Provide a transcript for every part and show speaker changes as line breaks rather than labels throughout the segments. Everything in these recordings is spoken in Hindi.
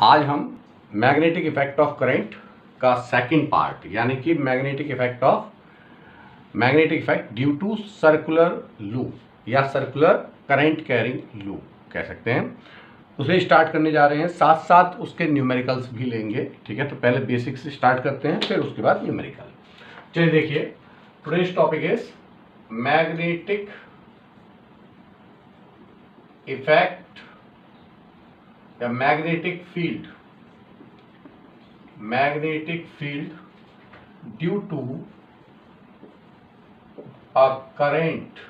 आज हम मैग्नेटिक इफेक्ट ऑफ करंट का सेकंड पार्ट यानी कि magnetic effect due to circular loop या सर्कुलर करंट कैरिंग लूप कह सकते हैं, उसे स्टार्ट करने जा रहे हैं। साथ साथ उसके न्यूमेरिकल्स भी लेंगे। ठीक है, तो पहले बेसिक से स्टार्ट करते हैं, फिर उसके बाद न्यूमेरिकल। चलिए देखिए, today's topic is magnetic effect या magnetic field due to a current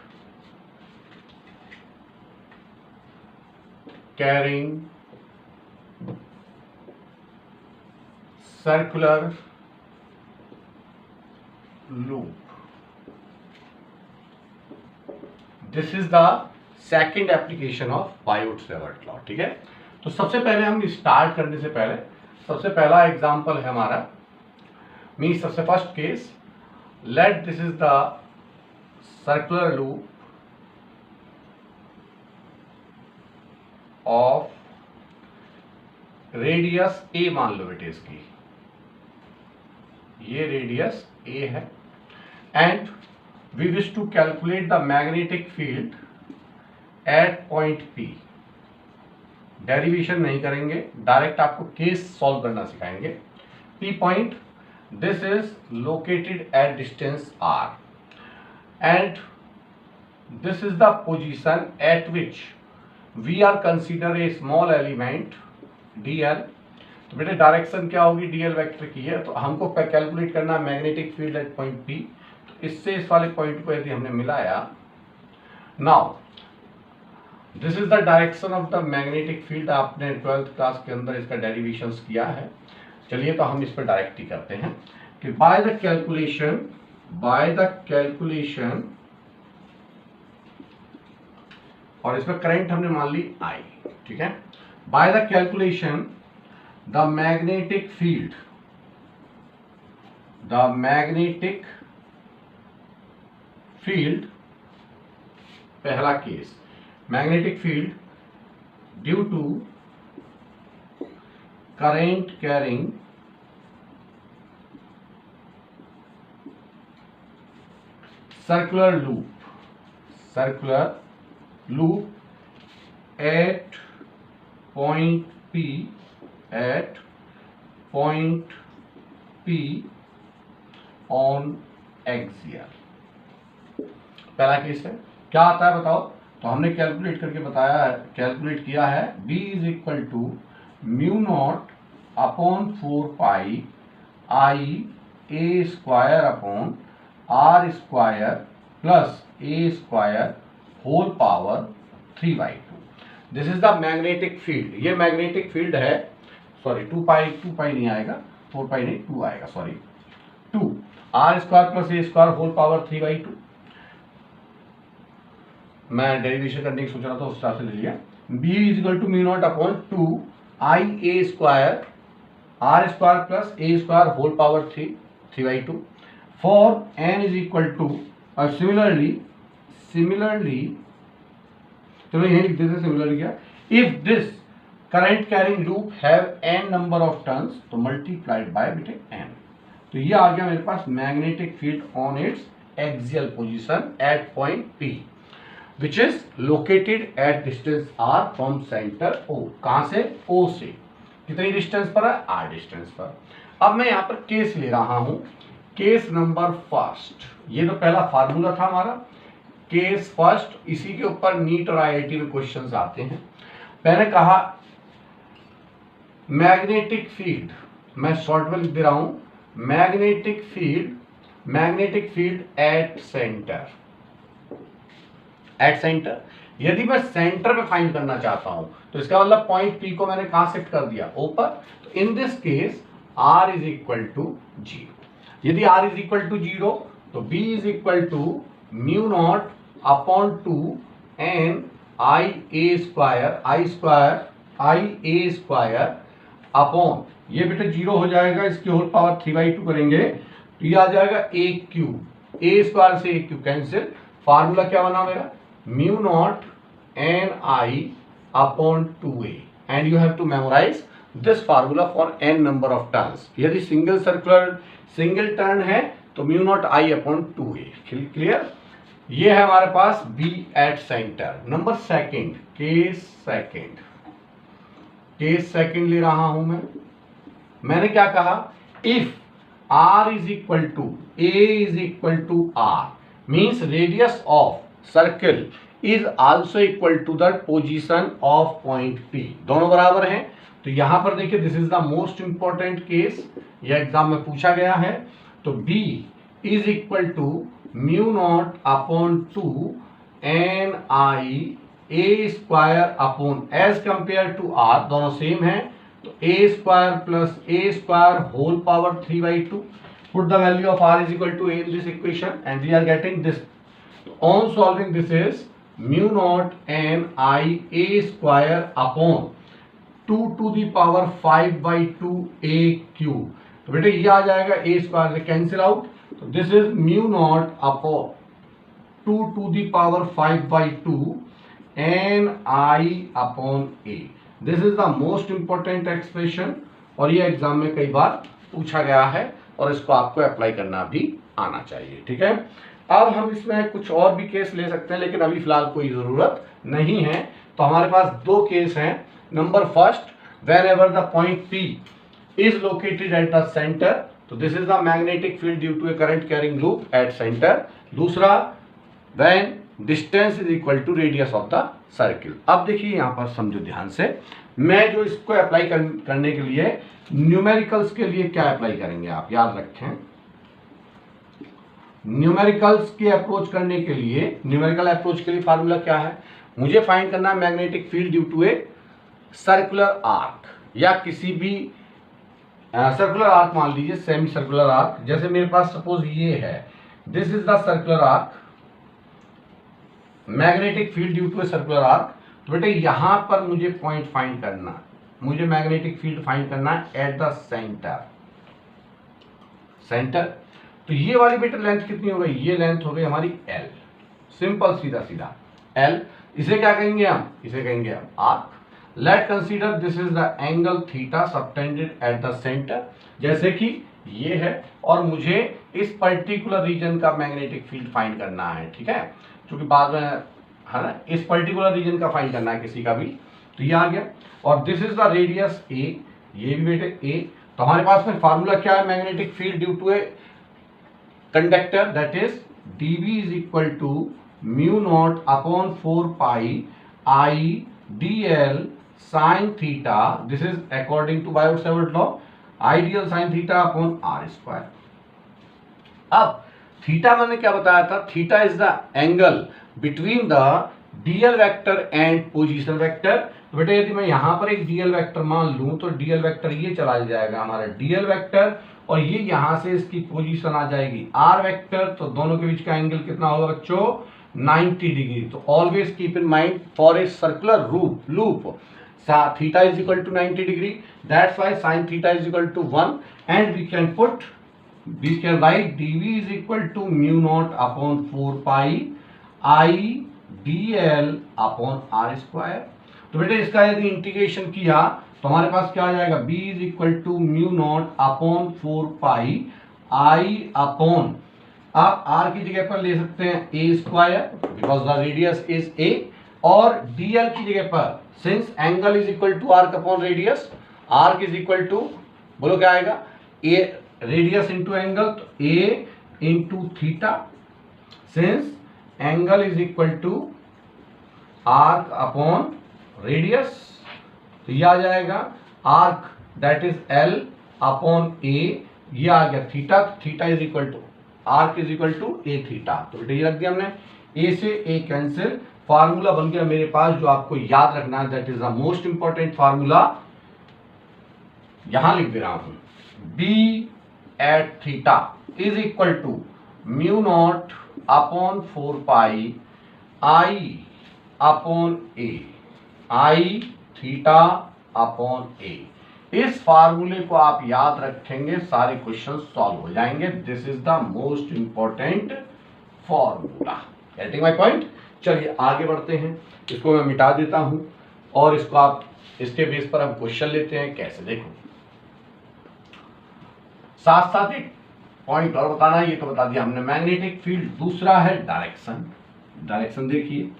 carrying circular loop. This is the second application of Biot-Savart law. ठीक है, तो सबसे पहले हम स्टार्ट करने से पहले सबसे पहला एग्जांपल है हमारा मीन सबसे first case, let this is the circular loop of radius a मान लो बेटे इसकी, ये रेडियस a है and we wish to calculate the magnetic field at point P। Derivation नहीं करेंगे, डायरेक्ट आपको केस सॉल्व करना सिखाएंगे। P point, this is located at distance r and this is the position at which we are consider a small element dl। तो बेटे डायरेक्शन क्या होगी, dl वेक्टर की है, तो हमको कैलकुलेट करना है magnetic field at point P। तो इससे इस वाले पॉइंट को यदि हमने मिलाया, now this is the direction of the magnetic field. आपने 12th क्लास के अंदर इसका डेरिवेशंस किया है। चलिए तो हम इस पर डायरेक्ट ही करते हैं कि बाय द कैलकुलेशन और इसमें करंट हमने मान ली I। ठीक है, by the calculation the magnetic field पहला case, magnetic field due to current carrying circular loop at point P on axial। पहला केस है, क्या आता है बताओ। तो हमने कैलकुलेट किया है B is equal to mu naught upon 4 pi I a square upon r square plus a square whole power 3/2। This is the magnetic field. ये मैग्नेटिक फील्ड है, सॉरी 2 पाई नहीं आएगा, 4 पाई नहीं 2 आएगा, sorry 2 r square plus a square whole power 3/2। मैं डेरिवेशन करने की सोच रहा था, उस हिसाब से ले लिया। b is equal to mu naught upon 2 I a square r square plus a square whole power 3/2 for n is equal to similarly चलो यही लिख देते, सिमिलरली क्या, if this current carrying loop have n number of turns तो multiplied by बेटे n। तो ये आ गया मेरे पास magnetic field on its axial position at point P which is located at distance r from center O। कहां से, O से। कितनी डिस्टेंस पर है, r डिस्टेंस पर। अब मैं यहां पर केस ले रहा हूं, केस नंबर फर्स्ट। ये तो पहला फार्मूला था हमारा, केस फर्स्ट। इसी के ऊपर नीट और IIT में क्वेश्चंस आते हैं। मैंने कहा मैग्नेटिक फील्ड, मैं शॉर्ट में लिख दे रहा हूं, मैग्नेटिक फील्ड एट सेंटर। यदि मैं सेंटर पे फाइंड करना चाहता हूं तो इसका मतलब पॉइंट P को मैंने कहां शिफ्ट कर दिया, O पर। तो in this case r is equal to 0। यदि r इज इक्वल टू 0 तो b is equal to mu naught upon 2 n I a square upon, ये बेटा 0 हो जाएगा, इसकी होल पावर 3/2 करेंगे तो ये आ जाएगा a क्यूब, a स्क्वायर से a क्यूब कैंसिल। फार्मूला क्या बना मेरा, mu naught n I upon 2a, and you have to memorize this formula for n number of turns. यदि सिंगल टर्न है तो mu naught I upon 2a। Clear? ये है हमारे पास B at centre. Number second, case second ले रहा हूं मैंने क्या कहा, if r is equal to a is equal to r means radius of circle is also equal to the position of point P। दोनों बराबर हैं। तो यहां पर देखिए, this is the most important case, यह एग्जाम में पूछा गया है। तो B is equal to mu naught upon 2 NI a square upon as compare to r, दोनों सेम है तो a square plus a square whole power 3/2। Put the value of r is equal to a in this equation and we are getting this. On solving this is mu naught NI a square upon 2 to the power 5/2 a cube. तो बेटे ये आ जाएगा a स्क्वायर से कैंसिल आउट, तो this is mu naught upon 2 to the power 5/2 NI अपॉन a। This is the most important expression और ये एग्जाम में कई बार पूछा गया है और इसको आपको अप्लाई करना भी आना चाहिए। ठीक है, अब हम इसमें कुछ और भी केस ले सकते हैं, लेकिन अभी फिलहाल कोई जरूरत नहीं है। तो हमारे पास दो केस हैं। Number first, whenever the point P is located at the center, तो this is the magnetic field due to a current carrying loop at center। दूसरा, when distance is equal to radius of the circle। अब देखिए यहाँ पर समझो ध्यान से, मैं जो इसको अप्लाई करने के लिए न्यूमेरिकल्स के लिए क्या अप्लाई करेंगे आप याद रखें। न्यूमेरिकल्स के अप्रोच करने के लिए, न्यूमेरिकल अप्रोच के लिए फार्मूला क्या है, मुझे फाइंड करना है magnetic field due to a circular arc या किसी भी सर्कुलर आर्क मान लीजिए, सेमी सर्कुलर आर्क। जैसे मेरे पास सपोज ये है, this is the circular arc, magnetic field due to a circular arc. तो बेटे यहां पर मुझे पॉइंट फाइंड करना, मुझे मैग्नेटिक फील्ड फाइंड करना है एट द सेंटर। तो ये वाली बेटे लेंथ कितनी हो गई, ये लेंथ हो गई हमारी L। सिंपल सीधा सीधा L। इसे क्या कहेंगे हम, इसे कहेंगे हम arc. Late consider this is the angle theta subtended at the centre. जैसे कि ये है और मुझे इस पर्टिकुलर रीजन का मैग्नेटिक फील्ड फाइंड करना है। ठीक है, क्योंकि बाद में है ना, इस पर्टिकुलर रीजन का फाइंड करना है किसी का भी। तो ये आ गया और this is the radius A, ये भी बेटे A। तो हमारे पास में फार्मूला क्या है magnetic field due to a conductor, that is dB is equal to mu naught upon 4 pi I dl sin theta. This is according to Biot Savart law, ideal sin theta upon r square. अब थीटा मैंने क्या बताया था, theta is the angle between the DL vector and position vector. तो बेटे यदि मैं यहां पर एक डीएल वेक्टर मान लूं तो डीएल वेक्टर ये चला जाएगा हमारा डीएल वेक्टर और ये यहां से इसकी पोजीशन आ जाएगी आर वेक्टर। तो दोनों के बीच का एंगल कितना होगा बच्चों, 90 डिग्री। तो always keep in mind for a circular loop theta is equal to 90 degree, that's why sin theta is equal to 1 and we can write dV is equal to mu naught upon 4 pi I dl upon r square। तो बेटे इसका यदि इंटीग्रेशन किया तो हमारे पास क्या आ जाएगा, b is equal to mu naught upon 4 pi I upon, आप r की जगह पर ले सकते हैं a square because the radius is a, और dl की जगह पर since angle is equal to arc upon radius, arc is equal to, बोलो क्या आएगा, a रेडियस इंटू एंगल, तो a into theta, since angle is equal to arc upon radius. तो ये आ जाएगा arc that is L upon a, ये आ गया theta, theta is equal to arc is equal to a theta. तो ये रख दिया हमने, a से a कैंसिल, फार्मूला बन गया मेरे पास जो आपको याद रखना है, that is the most important formula. यहां लिख दे रहा हूं, b at theta is equal to mu naught upon 4 pi I upon a, I theta upon a। इस फार्मूले को आप याद रखेंगे, सारे क्वेश्चन सॉल्व हो जाएंगे। This is the most important formula. Getting my point. चलिए आगे बढ़ते हैं, इसको मैं मिटा देता हूं। और इसको आप इसके बेस पर हम क्वेश्चन लेते हैं। कैसे, देखो साथ साथ एक पॉइंट और बताना, ये तो बता दिया हमने मैग्नेटिक फील्ड। दूसरा है डायरेक्शन। डायरेक्शन देखिए,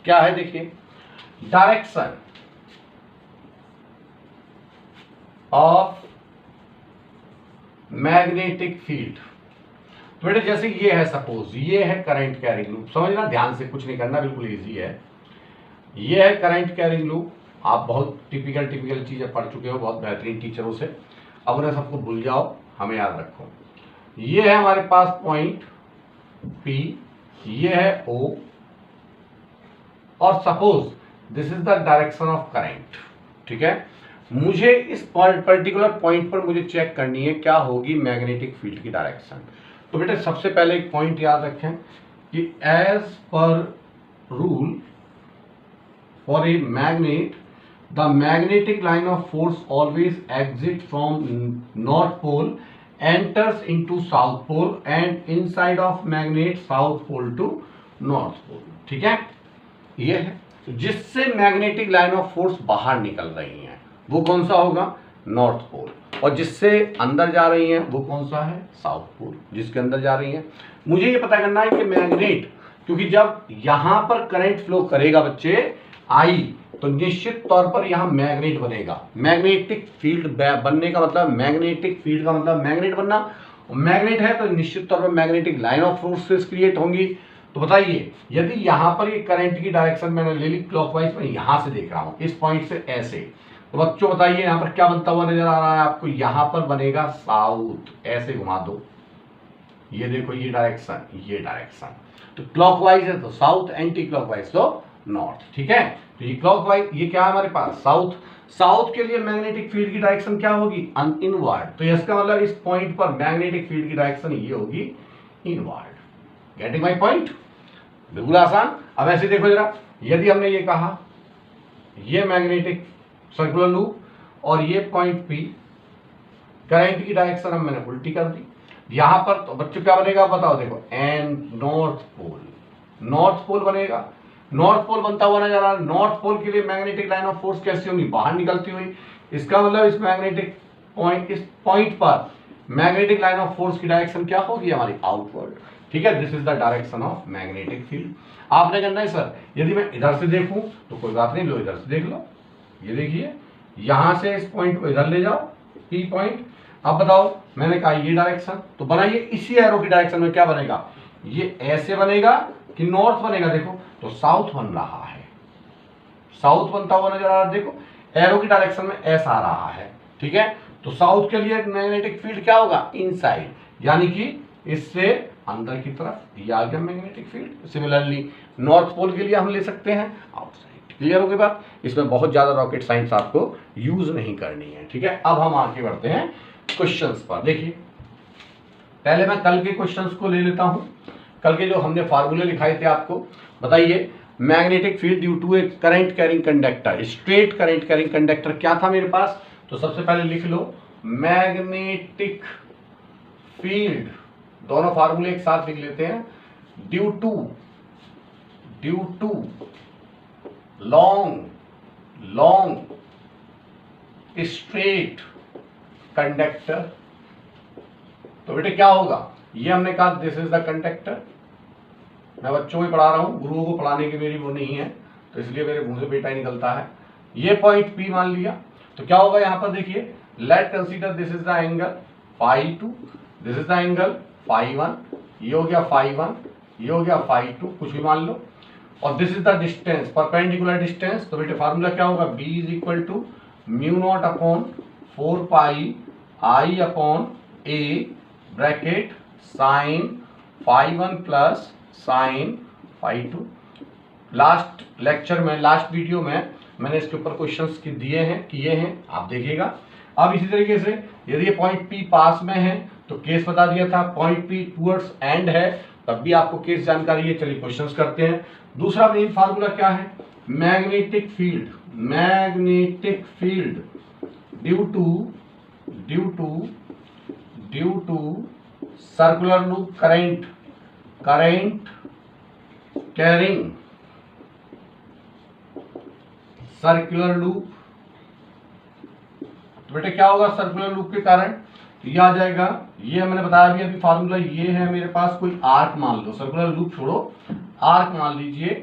क्या है, देखिए डायरेक्शन ऑफ मैग्नेटिक फील्ड। तो बेटे जैसे ये है, सपोज ये है करंट कैरिंग लूप, समझना ध्यान से, कुछ नहीं करना, बिल्कुल इजी है। ये है करंट कैरिंग लूप। आप बहुत टिपिकल चीजें पढ़ चुके हो बहुत बेहतरीन टीचरों से, अब उन्हें सबको भूल जाओ, हमें याद रखो। ये है हमारे पास पॉइंट P, ये है O, और suppose this is the direction of current. ठीक है, मुझे इस पर्टिकुलर पॉइंट पर मुझे चेक करनी है क्या होगी मैग्नेटिक फील्ड की डायरेक्शन। तो बेटे सबसे पहले एक पॉइंट याद रखें कि as per rule for a magnet the magnetic line of force always exit from north pole enters into south pole and inside of magnet south pole to north pole. ठीक है, ये है जिससे मैग्नेटिक लाइन ऑफ फोर्स बाहर निकल रही है वो कौन सा होगा, नॉर्थ पोल, और जिससे अंदर जा रही हैं वो कौन सा है, साउथ पोल, जिसके अंदर जा रही हैं। मुझे ये पता करना है कि मैग्नेट, क्योंकि जब यहां पर करंट फ्लो करेगा बच्चे आई, तो निश्चित तौर पर यहां मैग्नेट बनेगा। मैग्नेटिक फील्ड बनने का मतलब, मैग्नेटिक फील्ड का मतलब मैग्नेट बनना, मैग्नेट है तो निश्चित तौर पर magnetic line of forces create होंगी। तो बताइए, यदि यहां पर ये करंट की डायरेक्शन मैंने ले ली क्लॉकवाइज, मैं यहां से देख रहा हूं इस पॉइंट से ऐसे, तो बच्चों बताइए यहां पर क्या बनता हुआ नजर आ रहा है आपको, यहां पर बनेगा साउथ। ऐसे घुमा दो, ये देखो ये डायरेक्शन, ये डायरेक्शन, तो क्लॉकवाइज है तो साउथ, एंटी क्लॉकवाइज तो नॉर्थ। ठीक है, तो ये क्लॉकवाइज, ये क्या है हमारे पास साउथ। साउथ के लिए मैग्नेटिक फील्ड की डायरेक्शन क्या होगी, इनवर्ड। तो इसका मतलब इस पॉइंट पर मैग्नेटिक फील्ड की डायरेक्शन ये होगी इनवर्ड। गेटिंग माय पॉइंट, बिल्कुल आसान। अब ऐसे देखो जरा, यदि हमने ये कहा ये मैग्नेटिक सर्कुलर लूप और ये पॉइंट P, करंट की डायरेक्शन हम मैंने उल्टी कर दी यहां पर, तो बच्चों क्या बनेगा बताओ, देखो and north pole, north pole बनेगा। नॉर्थ पोल बनता हुआ नजर आ रहा है। नॉर्थ पोल के लिए मैग्नेटिक लाइन ऑफ फोर्स कैसी होगी, बाहर निकलती हुई। इसका मतलब इस मैग्नेटिक पॉइंट, इस पॉइंट पर मैग्नेटिक लाइन ऑफ फोर्स की डायरेक्शन क्या होगी हमारी, आउटवर्ड। ठीक है, this is the direction of magnetic field. आपने करना है सर, यदि मैं इधर से देखूं तो कोई बात नहीं, लो इधर से देख लो, ये देखिए यहां से इस पॉइंट को इधर ले जाओ, P पॉइंट। अब बताओ, मैंने कहा ये डायरेक्शन, तो बनाइए इसी एरो की डायरेक्शन में क्या बनेगा, ये ऐसे बनेगा कि नॉर्थ बनेगा। देखो तो साउथ बन रहा है, साउथ बनता हुआ नजर आ रहा है। देखो एरो की डायरेक्शन में ऐसा आ रहा है। ठीक है, तो साउथ के लिए मैग्नेटिक फील्ड क्या होगा, इनसाइड, यानी कि इससे अंदर की तरफ ये आ गया magnetic field. Similarly north pole के लिए हम ले सकते हैं आउटसाइड। क्लियर हो गई बात, इसमें बहुत ज्यादा रॉकेट साइंस आपको यूज नहीं करनी है। ठीक है, अब हम आगे बढ़ते हैं क्वेश्चंस पर। देखिए पहले मैं कल के क्वेश्चंस को ले लेता हूं, कल के जो हमने फार्मूले लिखाए थे आपको। बताइए, magnetic field due to a current carrying conductor, straight current carrying conductor क्या था मेरे पास, तो सबसे पहले लिख लो मैग्नेटिक फील्ड, दोनों फार्मूले एक साथ लिख लेते हैं। Due to long straight conductor. तो बेटे क्या होगा, ये हमने कहा दिस इज द कंडक्टर। मैं बच्चों को पढ़ा रहा हूं, गुरुओं को पढ़ाने की मेरी वो नहीं है, तो इसलिए मेरे मुंह से बेटा ही निकलता है। ये पॉइंट P मान लिया, तो क्या होगा यहां पर देखिए, let consider this is the angle φ2, this is the angle φ1, ये हो गया φ1, ये हो गया φ2, कुछ भी मान लो, और this is the distance, perpendicular distance. तो बेटे फार्मूला क्या होगा, B is equal to mu naught upon 4 pi I upon A bracket sine φ1 plus sine φ2। Last lecture में, लास्ट वीडियो में मैंने इसके ऊपर क्वेश्चंस दिए हैं, किए हैं, आप देखिएगा। अब इसी तरीके से यदि ये पॉइंट P पास में है तो केस बता दिया था, पॉइंट P टूवर्ड्स एंड है तब भी आपको केस जानकारी है। चलिए क्वेश्चंस करते हैं। दूसरा मेन फार्मूला क्या है? Magnetic field, magnetic field due to circular loop current carrying circular loop. तो बेटे क्या होगा सर्कुलर लूप के कारण? तो ये आ जाएगा, ये मैंने बताया अभी फार्मूला। ये है मेरे पास कोई आर्क मान लो, सर्कुलर लूप छोड़ो, आर्क मान लीजिए,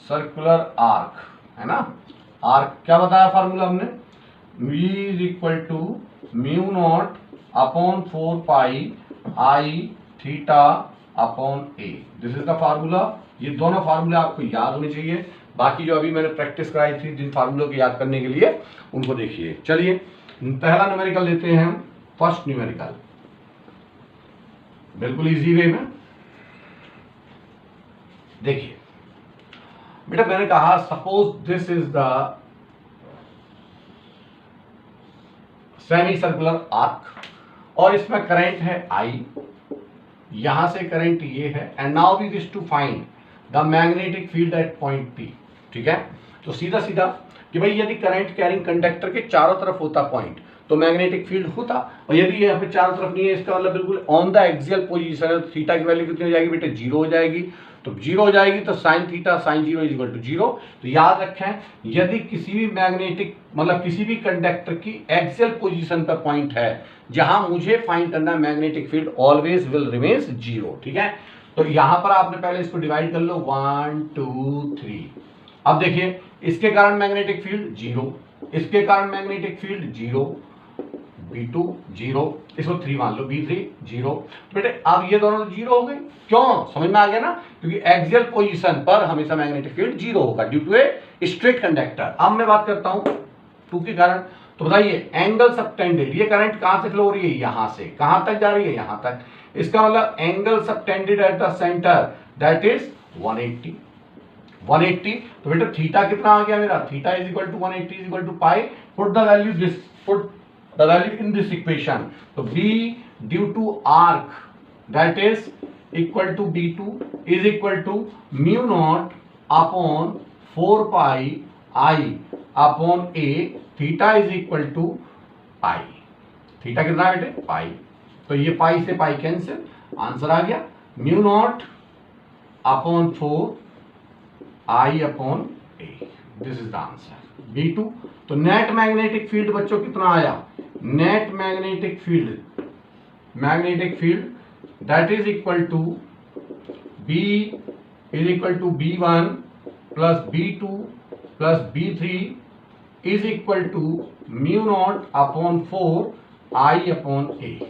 सर्कुलर आर्क है ना। आर्क क्या बताया फार्मूला हमने? V is equal to mu naught upon 4 pi I theta upon A. This is the formula. ये दोनों फार्मूले आपको याद होने चाहिए। बाकी जो अभी मैंने प्रैक्टिस कराई थी जिन फार्मूलों को याद करने के लिए, उनको देखिए। चलिए पहला न्यूमेरिकल लेते हैं हम। फर्स्ट न्यूमेरिकल बिल्कुल इजी वे में देखिए बेटा, मैंने कहा suppose this is the semi circular arc और इसमें करंट है I, यहां से करंट ये है, and now we wish to find the magnetic field at point P। ठीक है, तो सीधा सीधा कि भाई यदि करंट कैरिंग कंडक्टर के चारों तरफ होता पॉइंट तो मैग्नेटिक फील्ड होता, और यदि यहाँ पे चारों तरफ नहीं है इसका मतलब बिल्कुल ऑन द एक्सियल पोजीशन है, तो थीटा की वैल्यू कितनी हो जाएगी बेटे? 0 हो जाएगी। तो 0 हो जाएगी तो sine theta sine 0 is equal to 0। तो याद रखें, यदि किसी भी मैग्नेटिक मतलब किसी भी कंडक्टर की एक्सियल पोजीशन पर पॉइंट है जहां मुझे फाइंड करना है magnetic field, always will remains 0। ठीक है, तो यहां पर आपने पहले इसको डिवाइड कर लो 1 2 3। अब देखिए इसके कारण मैग्नेटिक फील्ड 0, इसके कारण मैग्नेटिक फील्ड 0, B2 0, इसको 3 मान लो, B3 0। बेटे अब ये दोनों 0 हो गए, क्यों? समझ में आ गया ना, क्योंकि एक्सियल पोजीशन पर हमेशा मैग्नेटिक फील्ड 0 होगा due to a straight conductor. अब मैं बात करता हूं 2 के कारण। तो बताइए एंगल सबटेंडेड, ये करंट कहां से फ्लो हो रही है? यहां से। कहां तक जा रही है? यहां तक। इसका मतलब angle subtended at the centre that is 180। तो बेटा थीटा कितना आ गया मेरा? Theta is equal to 180 is equal to pi. Put the value in this equation. तो B due to arc that is equal to B2 is equal to mu naught upon 4 pi I upon A, theta is equal to pi। Theta कितना है बेटे? पाई। तो ये पाई से पाई कैंसिल, आंसर आ गया mu naught upon 4 I upon A। This is the answer B2। तो नेट मैग्नेटिक फील्ड बच्चों कितना आया? Net magnetic field that is equal to B is equal to B1 plus B2 plus B3 is equal to mu naught upon 4 I upon A।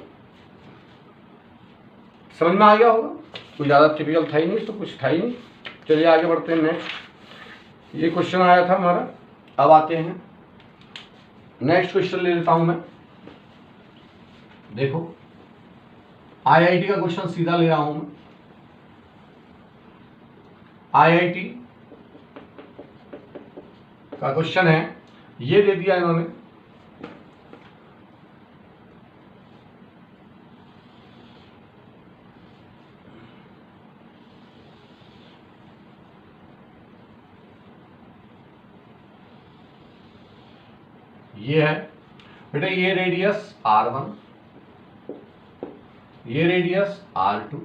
समझ में आ गया होगा? कोई ज्यादा टिपिकल था ही नहीं, तो कुछ था ही नहीं। चलिए आगे बढ़ते हैं नेक्स्ट। ये क्वेश्चन आया था हमारा। अब आते हैं नेक्स्ट क्वेश्चन, ले लेता हूं मैं। देखो आईआईटी का क्वेश्चन सीधा ले रहा हूं मैं। आईआईटी का क्वेश्चन है, ये दे दिया इन्होंने, ये है बेटा, ये रेडियस R1, ये radius R2,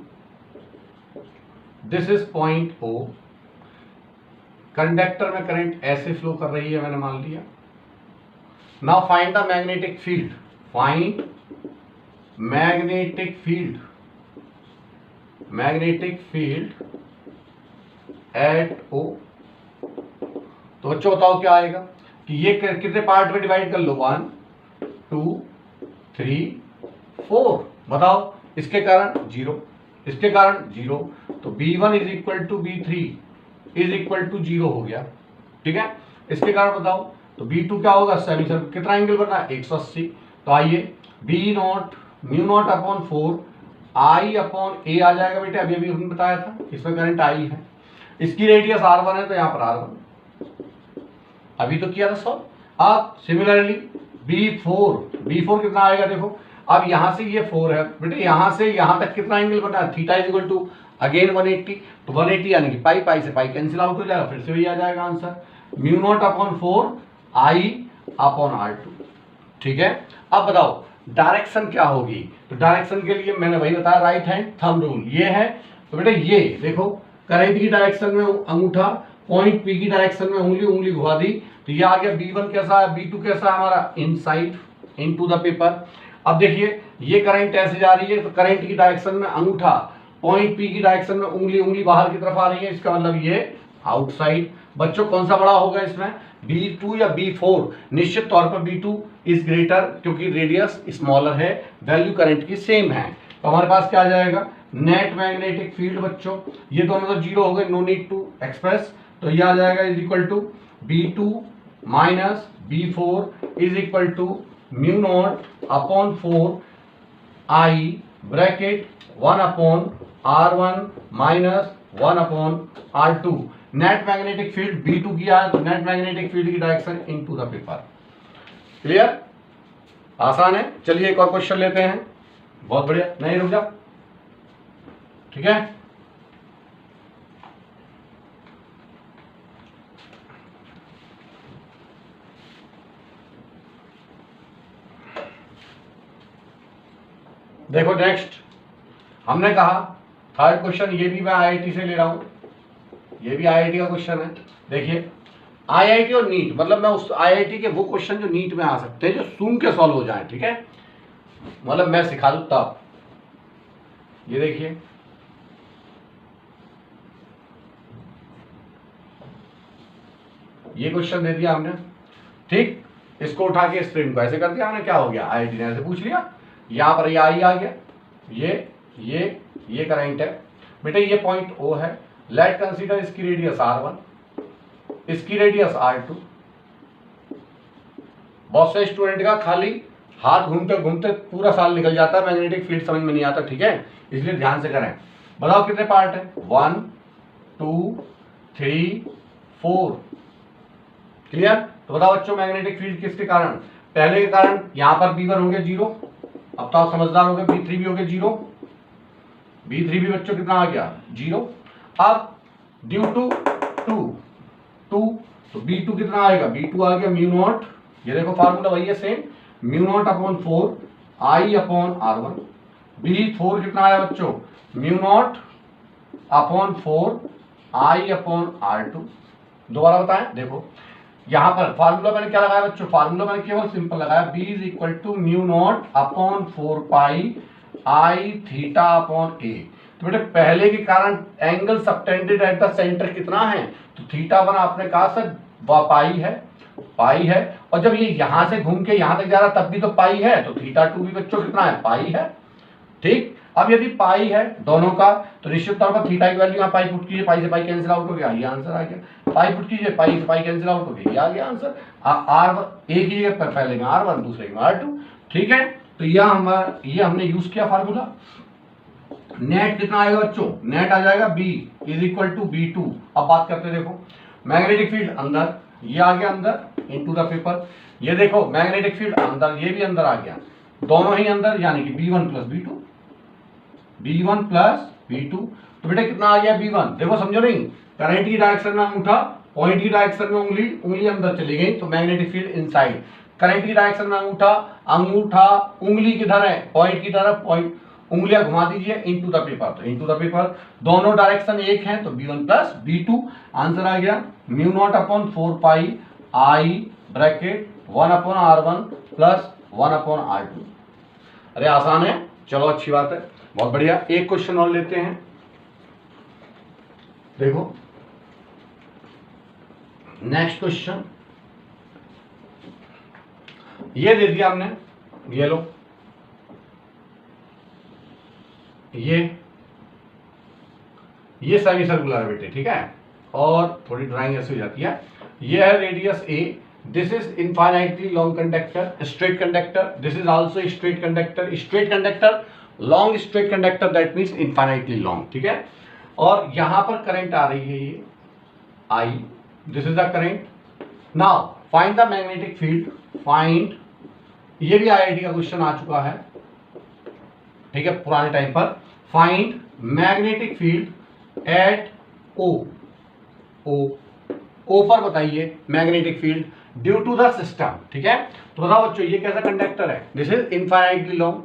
this is point O। Conductor में करंट ऐसे फ्लो कर रही है, मैंने मान लिया। Now find the magnetic field, find magnetic field at O। तो बच्चों बताओ क्या आएगा कि ये कितने पार्ट में डिवाइड कर लो? 1 2 3 4। बताओ इसके कारण 0, इसके कारण 0, तो B1 is equal to B3 is equal to 0 हो गया। ठीक है, इसके कारण बताओ तो B2 क्या होगा? सेमी सर्कल, कितना एंगल बना? 180। तो आइए B not mu naught upon 4 I upon A आ जाएगा बेटे, अभी अभी हमने बताया था, इसमें करंट I है, इसकी रेडियस R1 है तो यहाँ पर R1 अभी तो किया था सॉल्व। अब सिमिलरली B4 कितना आएगा? देखो अब यहां से ये 4 है बेटे, यहां से यहां तक कितना एंगल बना? Theta is equal to again 180, तो 180 यानी कि पाई, पाई से पाई कैंसिल आउट हो जाएगा, फिर से वही आ जाएगा आंसर म्यू नॉट अपॉन 4 आई अपॉन R2। ठीक है, अब बताओ डायरेक्शन क्या होगी, तो डायरेक्शन के लिए मैंने वही बताया राइट हैंड थंब रूल ये है। तो बेटा ये देखो करंट की डायरेक्शन में अंगूठा, पॉइंट पी की डायरेक्शन में उंगली, उंगली घुमा दी, तो ये आ गया B1 कैसा है, B2 कैसा है हमारा इनसाइड इनटू द पेपर। अब देखिए ये करंट ऐसे जा रही है, तो करंट की डायरेक्शन में अंगूठा, पॉइंट पी की डायरेक्शन में उंगली, उंगली बाहर की तरफ आ रही है, इसका मतलब ये आउटसाइड। बच्चों कौन सा बड़ा होगा इसमें, B2 या B4? निश्चित तौर पर B2 इज ग्रेटर, क्योंकि रेडियस स्मॉलर है, वैल्यू करंट की सेम है। तो हमारे पास क्या आ जाएगा, नेट मैग्नेटिक फील्ड बच्चों, ये दोनों तो जीरो हो गए, नो नीड टू एक्सप्रेस, तो ये आ जाएगा is equal to B2 minus B4 is equal to mu naught upon 4 I bracket 1 upon R1 minus 1 upon R2। Net magnetic field B2 किया है, तो नेट मैग्नेटिक फील्ड की direction into the paper. Clear, आसान है। चलिए एक और क्वेश्चन लेते हैं, बहुत बढ़िया, नहीं रुक जा, ठीक है। देखो नेक्स्ट हमने कहा थर्ड क्वेश्चन, ये भी मैं IIT से ले रहा हूं, ये भी IIT का क्वेश्चन है। देखिए IIT और नीट, मतलब मैं उस IIT के वो क्वेश्चन जो नीट में आ सकते हैं, जो सुन के सॉल्व हो जाए, ठीक है, मतलब मैं सिखा दूं तब। ये देखिए ये क्वेश्चन दे दिया हमने, ठीक, इसको उठा के स्ट्रिंग को ऐसे कर दिया हमने, क्या हो गया, IIT ने ऐसे पूछ लिया, यहां पर ये आई आ गया, ये करंट है बेटे, ये पॉइंट O है, लेट कंसीडर इसकी रेडियस R1, इसकी रेडियस R2। बहुत से स्टूडेंट का खाली हाथ घूमते घूमते पूरा साल निकल जाता है, मैग्नेटिक फील्ड समझ में नहीं आता, ठीक है, इसलिए ध्यान से करें। बताओ कितने पार्ट है, 1 2 3 4। क्लियर, तो बताओ बच्चों मैग्नेटिक फील्ड किसके कारण, पहले के कारण, यहां पर B1 हो गया 0, अब तो आप समझदार हो गए, B3 भी हो गया 0, B3 भी बच्चों कितना आ गया 0। अब ड्यू टू 2 तो B2 कितना आएगा, B2 आ गया म्यू नॉट, ये देखो फार्मूला वही है सेम, म्यू नॉट अपॉन 4 आई अपॉन R1। B4 कितना आया बच्चों, म्यू नॉट अपॉन 4 आई अपॉन R2। दोबारा बताएं, देखो यहां पर फार्मूला मैंने क्या लगाया बच्चों, फार्मूला मैंने केवल सिंपल लगाया, B is equal to mu naught upon 4 pi I theta upon A. तो बेटे पहले के कारण angle subtended at the centre कितना है, तो θ1 आपने कहा सर पाई है, और जब ये यहां से घूम के यहां तक जा रहा तब भी तो पाई है, तो θ2 भी बच्चों कितना है, पाई है, ठीक। अब यदि पाई है दोनों का, तो निश्चित तौर पर थीटा की वैल्यू यहाँ पाई पुट कीजिए, पाई से पाई कैंसिल आउट हो गया, ये आंसर आ गया, पाई पुट कीजिए, पाई से पाई कैंसिल आउट हो गया, ये आ गया आंसर। R1 एक ही जगह पहले में R1 दूसरे में R2, ठीक है। तो ये हमने यूज किया फार्मूला। नेट कितना आएगा बच्चों, नेट आ जाएगा B is equal to B2। अब बात करते देखो मैग्नेटिक फील्ड अंदर, ये आ गया अंदर इनटू द पेपर, ये देखो मैग्नेटिक फील्ड अंदर, ये भी अंदर आ गया, दोनों ही अंदर, यानी कि B1 प्लस B2। तो बेटा कितना आ गया B1, देखो समझो नहीं, करंट की डायरेक्शन में अंगूठा, पॉइंट की डायरेक्शन में उंगली, उंगली अंदर चली गई, तो मैग्नेटिक फील्ड इनसाइड। करंट की डायरेक्शन में अंगूठा उंगली किधर है, पॉइंट की तरफ, पॉइंट उंगलियां घुमा दीजिए इनटू द पेपर, तो इनटू द पेपर दोनों डायरेक्शन एक हैं, तो B1 प्लस B2। आंसर आ गया mu naught upon 4 pi I bracket 1 upon R1 plus 1 upon R2। अरे आसान है, चलो अच्छी बात है, बहुत बढ़िया। एक क्वेश्चन और लेते हैं, देखो नेक्स्ट क्वेश्चन, ये दे दिया हमने, ये लो, ये सेमी सर्कुलर बेटे, ठीक है, और थोड़ी ड्राइंग ऐसी हो जाती है। ये है radius A, this is infinitely long conductor, straight conductor, this is also straight conductor, straight conductor, long straight conductor, that means infinitely long, ठीक है। और यहां पर करंट आ रही है ये I, this is the current. Now find the magnetic field, find, ये भी IIT का क्वेश्चन आ चुका है, ठीक है, पुराने टाइम पर। Find magnetic field at O, O पर बताइए magnetic field due to the system. ठीक है, तो बताओ बच्चों ये कैसा कंडक्टर है, दिस इज इनफाइनाइटली लॉन्ग।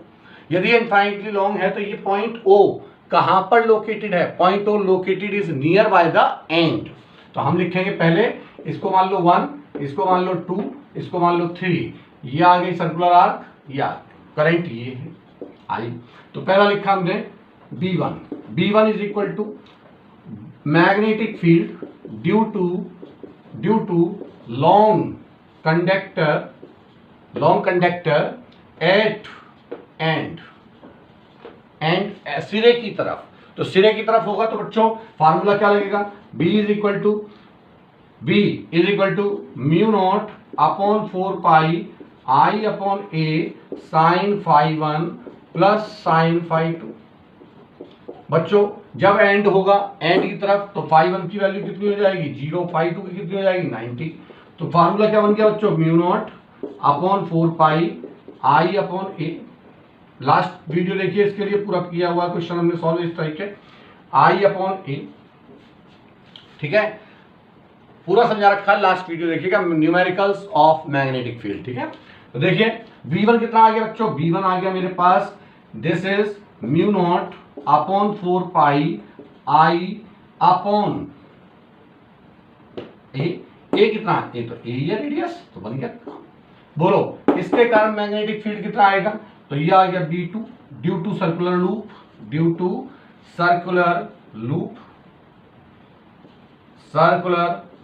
यदि इनफाइनाइटली लॉन्ग है तो ये पॉइंट ओ कहां पर लोकेटेड है, point O located is near by the end. तो हम लिखेंगे पहले इसको मान लो 1, इसको मान लो 2, इसको मान लो 3, ये आ गई सर्कुलर आर्क, या करंट ये है आई। तो पहला लिखा हमने B1, B1 is equal to magnetic field due to long conductor at end सिरे की तरफ। तो सिरे की तरफ होगा तो बच्चों फार्मूला क्या लगेगा, B is equal to mu naught upon 4 pi I upon A sine phi 1 plus sine phi 2। बच्चों जब एंड होगा एंड की तरफ तो फाई 1 की वैल्यू कितनी हो जाएगी 0, फाई 2 की कितनी हो जाएगी 90। तो फार्मूला क्या बन गया बच्चों, mu naught upon 4 pi I upon A। Last video देखिए, इसके लिए पूरा किया हुआ क्वेश्चन हमने सॉल्व इस तरीके, I अपॉन A। ठीक है, पूरा समझा रखा है, लास्ट वीडियो देखिएगा, न्यूमेरिकल्स ऑफ मैग्नेटिक फील्ड। ठीक है, तो देखिए V1 कितना आ गया बच्चों, V1 आ गया मेरे पास, this is mu naught upon 4 pi I upon A कितना है, तो A या रेडियस, तो बन गया। बोलो इसके कारण मैग्नेटिक फील्ड कितना आएगा, तो ये आ गया B2 due to circular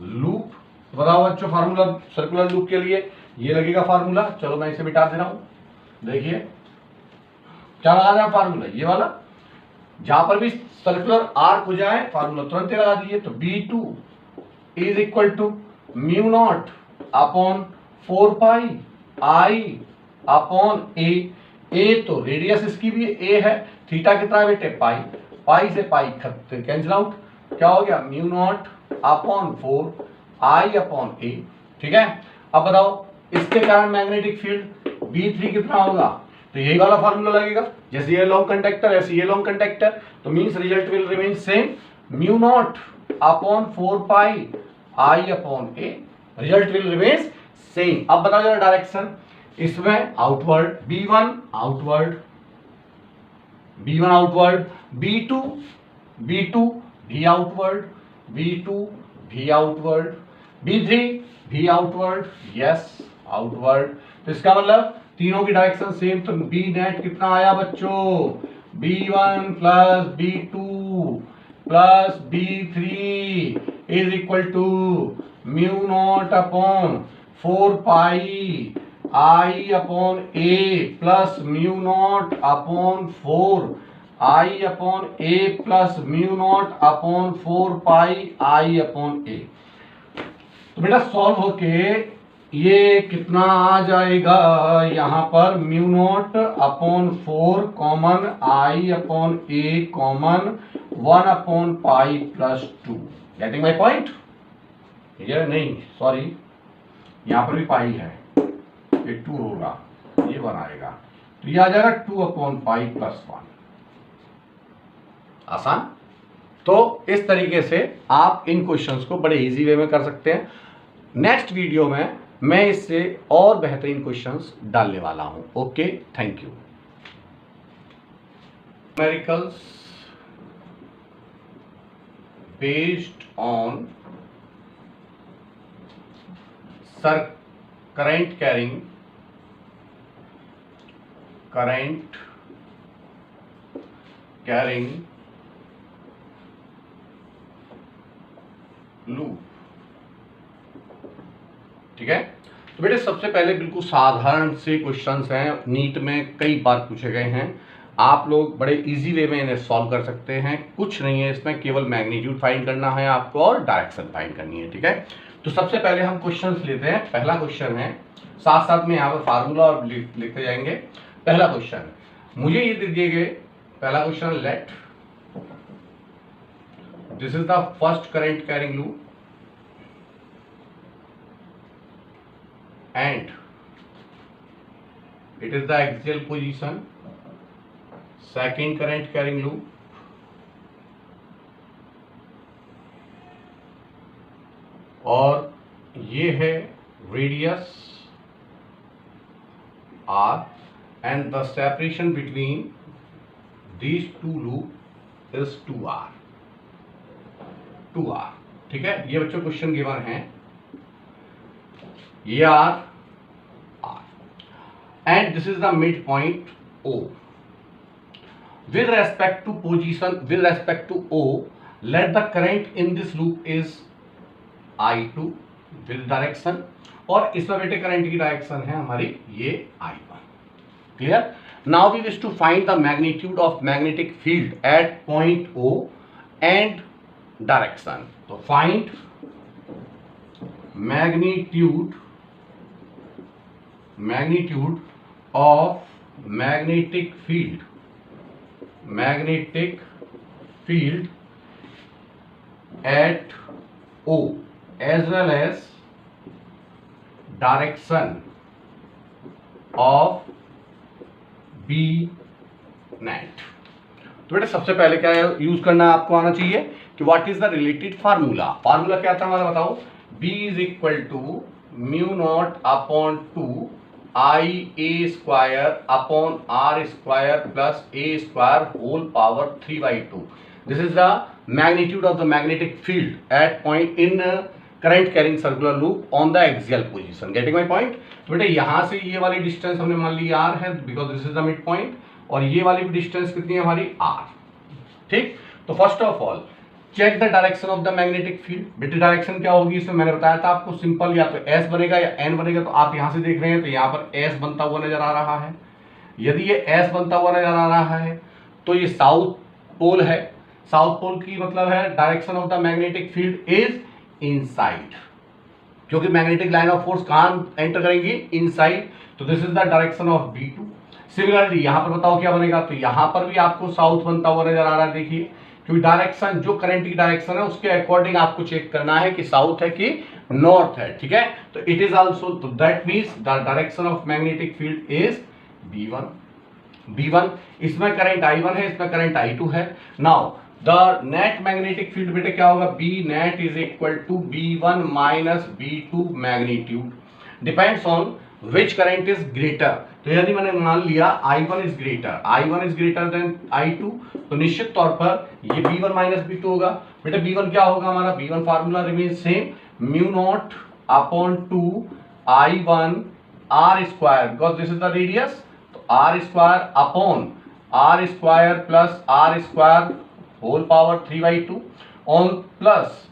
loop. बताओ बच्चों फार्मूला सर्कुलर लूप के लिए ये लगेगा फार्मूला, चलो मैं इसे मिटा दे रहा हूं। देखिए क्या लगा रहा है फार्मूला, ये वाला, जहां पर भी सर्कुलर आर्क हो जाए फार्मूला तुरंत लगा दिए। तो B2 is equal to mu naught upon 4 pi I upon A तो रेडियस इसकी भी A है, थीटा कितना है बेटे पाई से पाई कैंसिल आउट, क्या हो गया mu naught upon 4 I upon A। ठीक है, अब बताओ इसके कारण मैग्नेटिक फील्ड B3 कितना होगा, तो यही वाला फार्मूला लगेगा, जैसे ये लॉन्ग कंडक्टर ऐसे ये लॉन्ग कंडक्टर, तो means result will remain same, mu naught upon 4 pi I upon A, result will remain same. अब बताओ जरा डायरेक्शन, इसमें आउटवर्ड B1 आउटवर्ड, B2 भी आउटवर्ड, B3 भी आउटवर्ड, यस आउटवर्ड। तो इसका मतलब तीनों की डायरेक्शन सेम, तो B नेट कितना आया बच्चों, B1 plus B2 plus B3 is equal to mu naught upon 4 pi I upon A plus mu naught upon 4 I upon A plus mu naught upon 4 pi I upon A। तो बेटा सॉल्व होके ये कितना आ जाएगा, यहां पर mu naught upon 4 common I upon A common 1 upon pi plus 2। Getting my point, ये नहीं सॉरी यहां पर भी पाई है, ये 2 होगा, ये 1 आएगा, तो ये आ जाएगा 2 अपॉन पाई प्लस 1। आसान। तो इस तरीके से आप इन क्वेश्चंस को बड़े इजी वे में कर सकते हैं। नेक्स्ट वीडियो में मैं इससे और बेहतरीन क्वेश्चंस डालने वाला हूं। Okay, thank you. Numericals based on current carrying loop. ठीक है, तो बेटे सबसे पहले बिल्कुल साधारण से क्वेश्चंस हैं, नीट में कई बार पूछे गए हैं, आप लोग बड़े इजी वे में इन्हें सॉल्व कर सकते हैं। कुछ नहीं है इसमें, केवल मैग्नीट्यूड फाइंड करना है आपको और डायरेक्शन फाइंड करनी है। ठीक है, तो सबसे पहले हम क्वेश्चंस लेते हैं। पहला क्वेश्चन है, साथ साथ में यहाँ पर फार्मूला और लिखते जाएंगे। पहला क्वेश्चन मुझे ये दे दिए गए, पहला question, late this is the first current carrying loop and it is the axial position, second current carrying loop, और ये है radius r and the separation between these two loop is 2r, ठीक है। ये बच्चों क्वेश्चन गिवन है, ये r and this is the midpoint O. With respect to position, with respect to O, let the current in this loop is I2 with direction, और इसमें बेटे करंट की डायरेक्शन है हमारी ये I1। Clear. Now we wish to find the magnitude of magnetic field at point O and direction. तो find magnitude of magnetic field at O as well as direction of B net। तो बेटा सबसे पहले क्या यूज करना है, आपको आना चाहिए कि what is the related formula. Formula क्या था हमारा, बताओ। B is equal to mu naught upon 2 IA square upon R square plus A square whole power 3/2। This is the magnitude of the magnetic field at point in current carrying circular loop on the axial position. Getting my point. तो बेटा यहां से ये वाली डिस्टेंस हमने मान ली r है, because this is the mid point, और ये वाली डिस्टेंस कितनी है हमारी r। ठीक। तो first of all check the direction of the magnetic field. बेटे डायरेक्शन क्या होगी, इसमें मैंने बताया था आपको, सिंपल या तो s बनेगा या n बनेगा। तो आप यहां से देख रहे हैं तो यहाँ पर s बनता हुआ नजर आ रहा है। यदि ये s बनता हुआ नजर आ रहा है तो ये साउथ पोल है। साउथ पोल की मतलब है direction of the magnetic field is inside, क्योंकि मैग्नेटिक लाइन ऑफ फोर्स कहां एंटर करेंगी, इनसाइड। तो this is the direction of B2। Similarly यहां पर बताओ क्या बनेगा, तो यहां पर भी आपको साउथ बनता हुआ नजर आ रहा है। देखिए, क्योंकि डायरेक्शन जो करंट की डायरेक्शन है उसके अकॉर्डिंग आपको चेक करना है कि साउथ है कि नॉर्थ है। ठीक है। तो इट इज ऑल्सो, तो that means the direction of magnetic field is B1। इसमें करंट I1 है, इसमें करंट I2 है। Now the net magnetic field बेटे क्या होगा, B net is equal to B1 minus B2 magnitude, depends on which current is greater. तो यदि मैंने मान लिया I1 is greater than I2, तो निश्चित तौर पर ये B1 माइनस B2 होगा। बेटा B1 क्या होगा हमारा, B1 formula remain same, mu naught upon 2 I1 R square, because this is the radius. तो R square upon R square plus R square whole power 3/2 on plus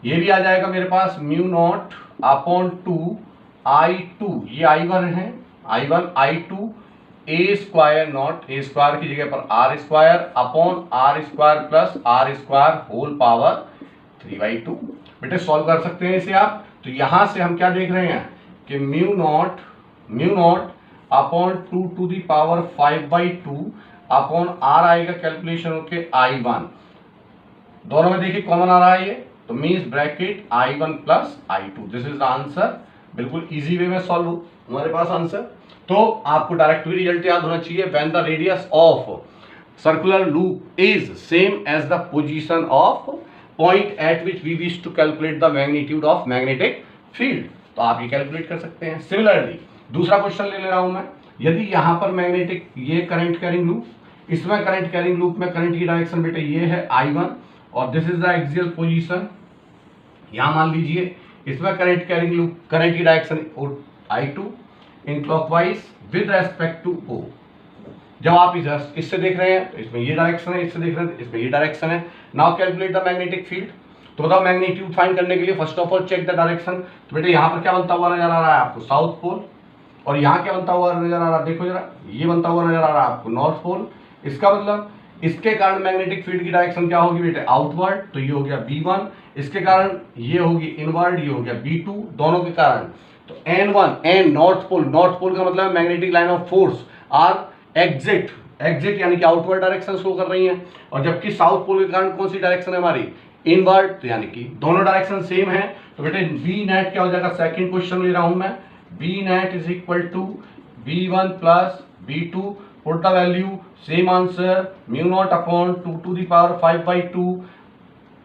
ये भी आ जाएगा मेरे पास म्यू नॉट अपॉन 2 I2, ये I1 है, I2 A square not, A square की जगह पर R square upon R square plus R square whole power 3/2। बेटे सॉल्व कर सकते हैं इसे आप। तो यहां से हम क्या देख रहे हैं कि mu naught upon 2 to the power 5/2 upon R आएगा कैलकुलेशन होके I1, दोनों में देखिए कॉमन आ रहा है ये, तो means bracket I1 plus I2। This is the answer. बिल्कुल इजी वे में सॉल्व हो हमारे पास आंसर। तो आपको डायरेक्ट भी रिजल्ट याद होना चाहिए, when the radius of circular loop is same as the position of point at which we wish to calculate the magnitude of magnetic field. तो आप ये कैलकुलेट कर सकते हैं। सिमिलरली दूसरा क्वेश्चन ले रहा हूं मैं। यदि यहां पर मैग्नेटिक ये करंट कैरिंग लूप, इसमें करंट कैरिंग लूप में करंट की डायरेक्शन बेटे ये है I1, और this is the axial position. यहां मान लीजिए इसमें करंट कैरिंग लूप, करंट की direction I2 in clockwise with respect to O। जब आप इससे देख रहे हैं तो इसमें ये डायरेक्शन है, इससे देख रहे हैं तो इसमें ये डायरेक्शन है। Now calculate the magnetic field. तो बताओ मैग्नीट्यूड फाइंड करने के लिए first of all check the direction. तो बेटे यहाँ पर क्या बनता हुआ नजर आ रहा है आपको, साउथ पोल, और यहाँ क्या बनता हुआ नजर आ रहा है, देखो जरा, ये बनता हुआ नजर आ रहा है आपको नॉर्थ पोल। इसका मतलब इसके कारण मैग्नेटिक फील्ड की डायरेक्शन क्या होगी बेटे, आउटवर्ड। तो ये हो गया B1, इसके कारण ये होगी इनवर्ड, ये हो गया B2, दोनों के कारण। तो N1 N नॉर्थ पोल का मतलब magnetic line of force are exit यानी कि आउटवर्ड डायरेक्शन शो कर रही है, और जबकि साउथ पोल के कारण कौन सी डायरेक्शन है हमारी, इनवर्ड। तो यानी कि दोनों डायरेक्शन सेम है। तो बेटे B नेट क्या हो जाएगा, सेकंड क्वेश्चन ले रहा हूं मैं, B net is equal to B1 plus B2, put the value, same answer, mu naught upon 2 to the power 5/2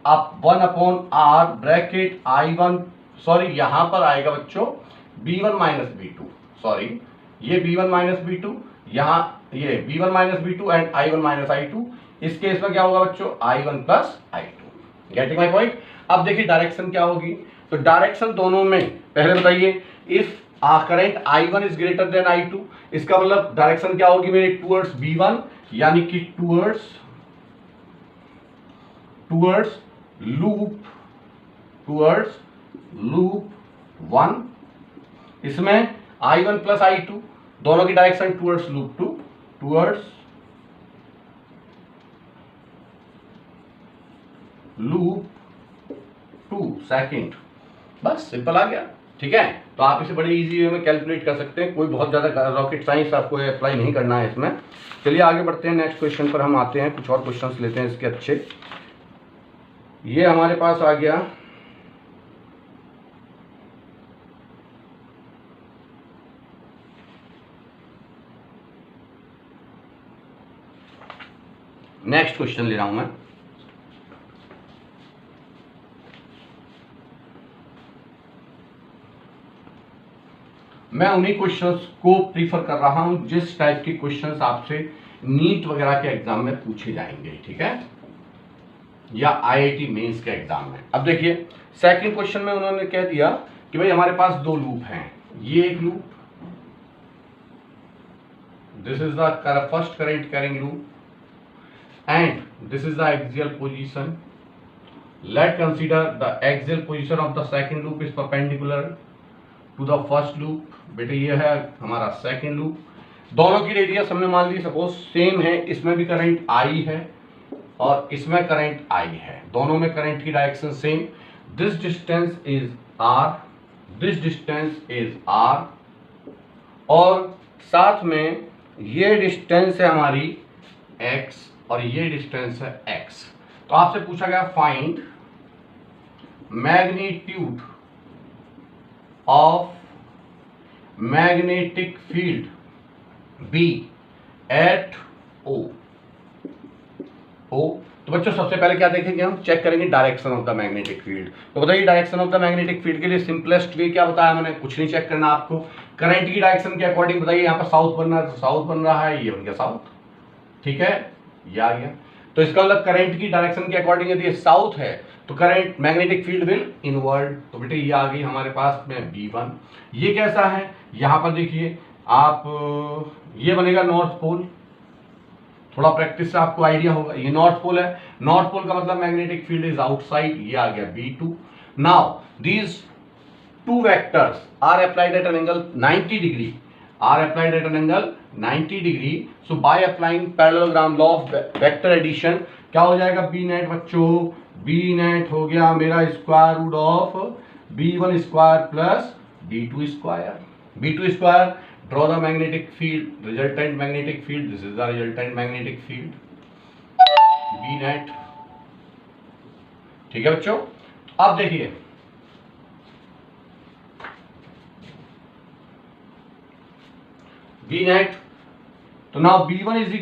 अब 1 upon r bracket I1, sorry यहां पर आएगा बच्चों B1 माइनस B2, सॉरी ये B1 माइनस B2, यहाँ ये B1 minus B2 and I1 minus I2। इस केस में क्या होगा बच्चों I1 plus I2। Getting my point. अब देखिए डायरेक्शन क्या होगी, तो डायरेक्शन दोनों में पहले बताइए, if current I1 is greater than I2, इसका मतलब डायरेक्शन क्या होगी मेरी टूवर्ड्स B1, यानी कि टूवर्ड्स लूप 1। इसमें I1 प्लस I2 दोनों की direction towards loop 2, towards loop 2 second. बस सिंपल आ गया, ठीक है। तो आप इसे बड़े इजी वे में कैलकुलेट कर सकते हैं, कोई बहुत ज़्यादा रॉकेट साइंस आपको अप्लाई नहीं करना है इसमें। चलिए आगे बढ़ते हैं, नेक्स्ट क्वेश्चन पर हम आते हैं, कुछ और क्वेश्चंस लेते हैं इसके अच्छे। ये हमारे पास आ गया नेक्स्ट क्वेश्चन ले रहा हूं मैं उन्हीं क्वेश्चंस को प्रीफर कर रहा हूं जिस टाइप के क्वेश्चंस आपसे नीट वगैरह के एग्जाम में पूछे जाएंगे, ठीक है, या आईआईटी मेंस के एग्जाम में। अब देखिए सेकंड क्वेश्चन में उन्होंने कह दिया कि भाई हमारे पास दो लूप हैं, ये एक loop, this is the first current carrying loop and this is the axial position. Let's consider the axial position of the second loop is perpendicular to the first loop। बेटे ये है हमारा सेकंड लूप, दोनों की रेडियस हमने मान ली सपोज सेम है, इसमें भी करंट I है और इसमें करंट I है, दोनों में करंट की direction same. This distance is R, this distance is R, और साथ में ये डिस्टेंस है हमारी X और ये डिस्टेंस है x। तो आपसे पूछा गया find magnitude of magnetic field B at O। तो बच्चों सबसे पहले क्या देखेंगे, हम चेक करेंगे direction of the magnetic field. तो बताइए direction of the magnetic field के लिए सिंपलेस्ट वे क्या बताया मैंने, कुछ नहीं चेक करना आपको, करंट की डायरेक्शन के अकॉर्डिंग बताइए, यहाँ पर साउथ बन रहा है तो साउथ बन रहा है, ये बन गया साउथ, ठीक है, ये आ गया। तो इसका मतलब करंट की डायरेक्शन के अकॉर्डिंग यदि साउथ है तो current magnetic field will inward. तो बेटे ये आ गई हमारे पास में B1। ये कैसा है, यहां पर देखिए आप, ये बनेगा नॉर्थ पोल, थोड़ा प्रैक्टिस से आपको आइडिया होगा, ये नॉर्थ पोल है, नॉर्थ पोल का मतलब मैग्नेटिक फील्ड इज आउटसाइड, ये आ गया B2। Now these two vectors are applied at an angle 90 degree, are applied at an angle 90 degree, so by applying parallelogram law of vector addition क्या हो जाएगा B नेट बच्चों, B नेट हो गया मेरा square root of B1 square plus B2 square, B2 square, draw the magnetic field, resultant magnetic field, this is the resultant magnetic field B net, ठीक है बच्चों। अब देखिए B net, तो now B1 is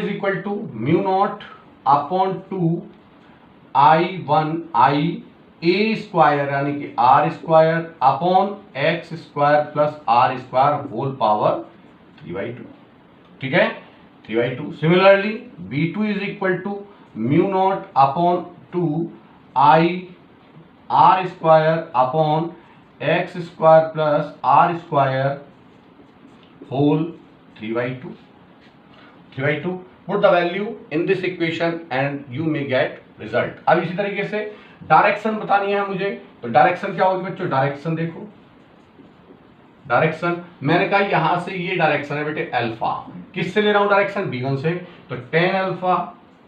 equal to mu naught upon 2 I1 I A square यानी कि R square upon X square plus R square whole power 3/2, ठीक है, 3/2। Similarly B2 is equal to mu naught upon 2 I R square upon X square plus R square whole 3/2, 3/2। put the value in this equation and you may get result। अब इसी तरीके से डायरेक्शन बतानी है मुझे, तो डायरेक्शन क्या होगी बच्चों, डायरेक्शन देखो, डायरेक्शन मैंने कहा यहां से ये डायरेक्शन है बेटे अल्फा, किससे ले रहा हूं डायरेक्शन B1 से, तो tan alpha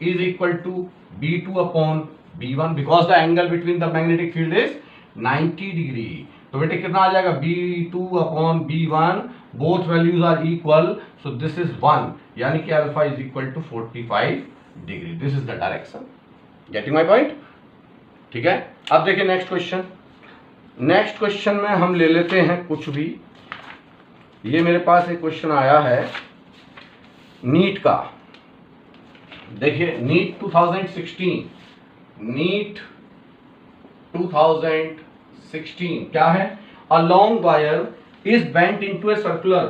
is equal to B2 upon B1 because the angle between the magnetic field is 90 degree. तो बेटे कितना आ जाएगा B2 upon B1, both values are equal, so this is 1, यानी कि alpha is equal to 45 degree, this is the direction. Getting my point, ठीक है। अब देखिए नेक्स्ट क्वेश्चन, नेक्स्ट क्वेश्चन में हम ले लेते हैं कुछ भी, ये मेरे पास एक क्वेश्चन आया है नीट का देखिए, नीट 2016, नीट 2016 क्या है? A long wire is bent into a circular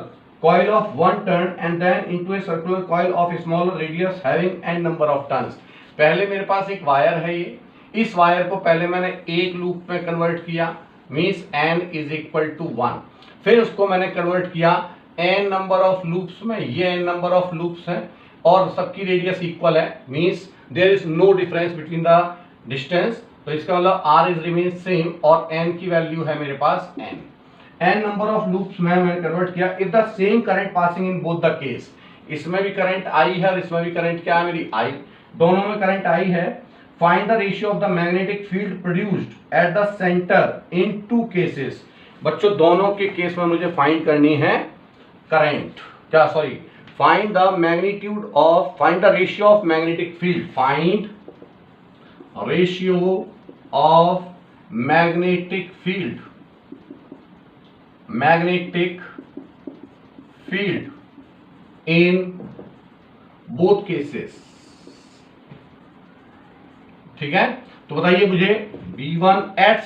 coil of one turn and then into a circular coil of a smaller radius having n number of turns। पहले मेरे पास एक वायर है, ये इस वायर को पहले मैंने एक लूप में कन्वर्ट किया, means n is equal to 1। फिर उसको मैंने कन्वर्ट किया n नंबर ऑफ लूप्स में, ये n नंबर ऑफ लूप्स हैं और सबकी रेडियस इक्वल है, means there is no difference between the distance. तो इसका मतलब r इज रिमेन सेम और n की वैल्यू है मेरे पास n नंबर ऑफ लूप्स में मैंने कन्वर्ट किया। If the same current passing in both the case, इसमें भी करंट I है और इसमें भी करंट क्या है मेरी I, दोनों में करंट I है। Find the ratio of the magnetic field produced at the centre in two cases. बच्चों दोनों के केस में मुझे फाइंड करनी है करंट, क्या sorry, find the magnitude of, find the ratio of magnetic field, find ratio of magnetic field, magnetic field in both cases. ठीक है, तो बताइए मुझे V1 एट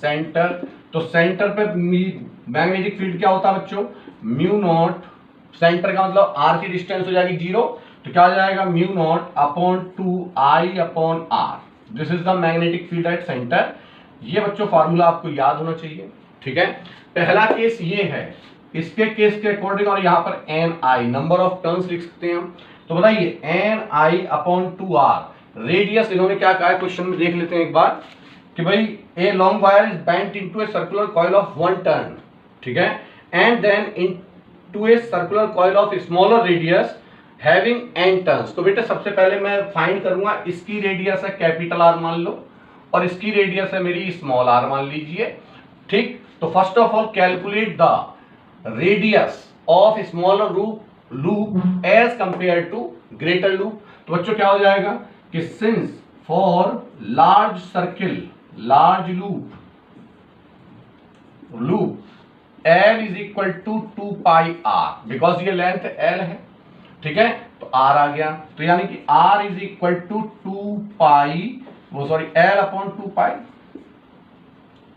सेंटर, तो सेंटर पे मैग्नेटिक फील्ड क्या होता है बच्चों? म्यू नॉट, सेंटर का मतलब r की डिस्टेंस हो जाएगी 0, तो क्या हो जाएगा? Mu naught upon 2I upon r। This is the magnetic field at centre. ये बच्चों फार्मूला आपको याद होना चाहिए। ठीक है, पहला केस ये है, इसके केस के अकॉर्डिंग, और यहाँ पर ni नंबर ऑफ टर्न्स लिख सकते हैं हम। तो बताइए ni अपॉन 2r, रेडियस इन्होंने क्या कहा है क्वेश्चन में, देख लेते हैं एक बार कि भाई a long wire is bent into a circular coil of 1 turn, ठीक है, and then into a circular coil of smaller radius having n turns. तो बेटा सबसे पहले मैं फाइंड करूंगा, इसकी रेडियस है कैपिटल R मान लो और इसकी रेडियस है मेरी स्मॉल r मान लीजिए। ठीक, तो first of all calculate the radius of smaller loop as compare to greater loop. तो बच्चों क्या हो जाएगा कि since for large circle, large loop L is equal to 2 pi r, because ये लेंथ L है। ठीक है, तो R आ गया, तो यानी कि R इज इक्वल टू 2 पाई, वो सॉरी L अपॉन 2 पाई,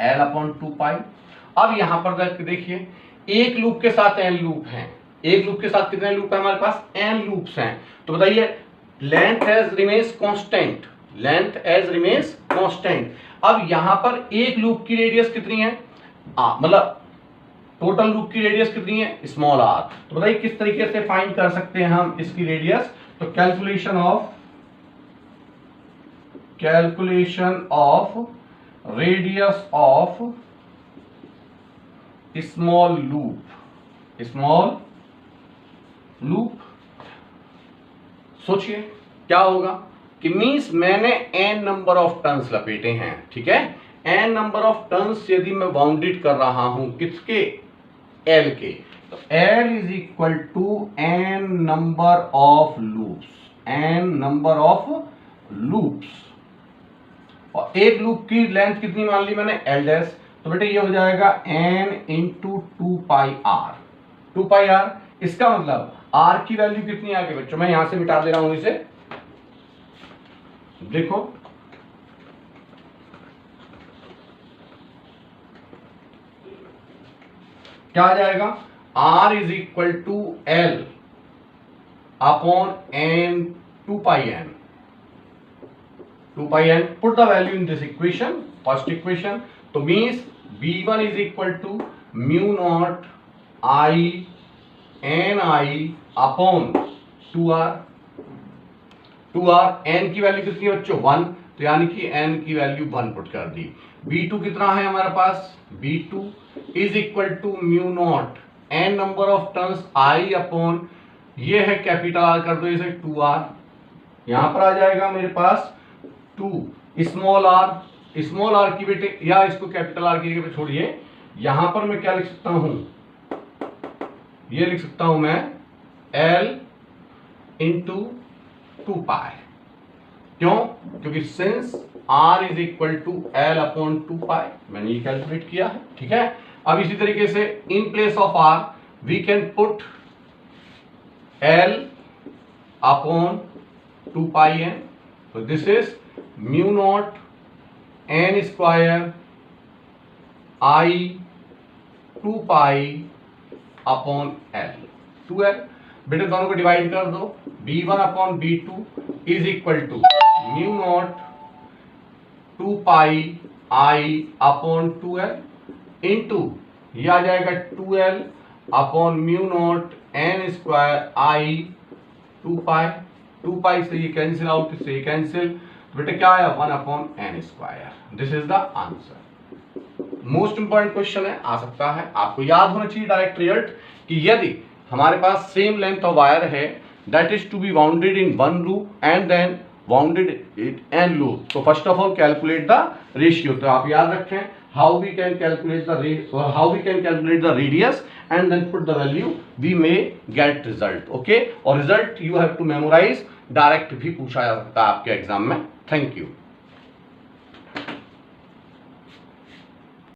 L अपॉन 2 पाई। अब यहां पर देखिए एक लूप के साथ n लूप हैं, एक लूप के साथ कितने लूप है हमारे पास? n लूप्स हैं। तो बताइए length as remains constant, length as remains constant. अब यहां पर एक लूप की रेडियस कितनी है? मतलब टोटल लूप की रेडियस कितनी है? Small r। तो बताइए किस तरीके से फाइंड कर सकते हैं हम इसकी रेडियस? तो calculation of radius of small loop, सोचिए क्या होगा कि मींस मैंने n नंबर ऑफ टर्न्स लपेटे हैं। ठीक है, n नंबर ऑफ टर्न्स यदि मैं बाउंडेड कर रहा हूं किसके? L के, तो L is equal to n number of loops, और एक लूप की लेंथ कितनी मान ली मैंने? L dash. तो बेटे ये हो जाएगा n into 2 pi r, 2 pi r। इसका मतलब r की वैल्यू कितनी आ गई बच्चों? मैं यहां से मिटा दे रहा हूं इसे, देखो क्या आ जाएगा? r is equal to L upon n 2 pi n, put the value in this equation, first equation. तो means V1 is equal to mu naught I ni upon 2r, n की वैल्यू कितनी है बच्चों? 1, तो यानी कि n की वैल्यू 1 पुट कर दी। V2 कितना है हमारे पास? V2 is equal to mu not n number of turns I upon, ये है कैपिटल R, कर दो इसे 2r, यहां पर आ जाएगा मेरे पास 2 स्मॉल r की बेटे, या इसको कैपिटल R की जगह छोड़िए, यहां पर मैं क्या लिख सकता हूं? ये लिख सकता हूं मैं L इंटू 2 पाई। क्यों? क्योंकि since R is equal to L upon 2 pi, मैंने ये कैलकुलेट किया है। ठीक है, अब इसी तरीके से in place of R we can put L upon 2 pi n. So this is mu naught n square I 2 pi upon L 2L। बेटे दोनों को डिवाइड कर दो, B1 upon B2 is equal to mu nought 2 pi I upon 2L into ये आ जाएगा 2L upon mu not n square I 2 pi से ये कैंसिल आउट, इससे ये कैंसिल, तो बेटे क्या आया 1 upon n square. This is the answer. Most important question है, आ सकता है, आपको याद होना चाहिए डायरेक्ट रिजल्ट कि यदि हमारे पास सेम लेंथ ऑफ वायर है that is to be bounded in one loop and then bounded in N loop, तो first of all calculate the ratio. तो आप याद रखें how we can calculate the radius and then put the value, we may get result. Okay, और result you have to memorise, direct भी पूछा जा सकता है आपके एग्जाम में। Thank you.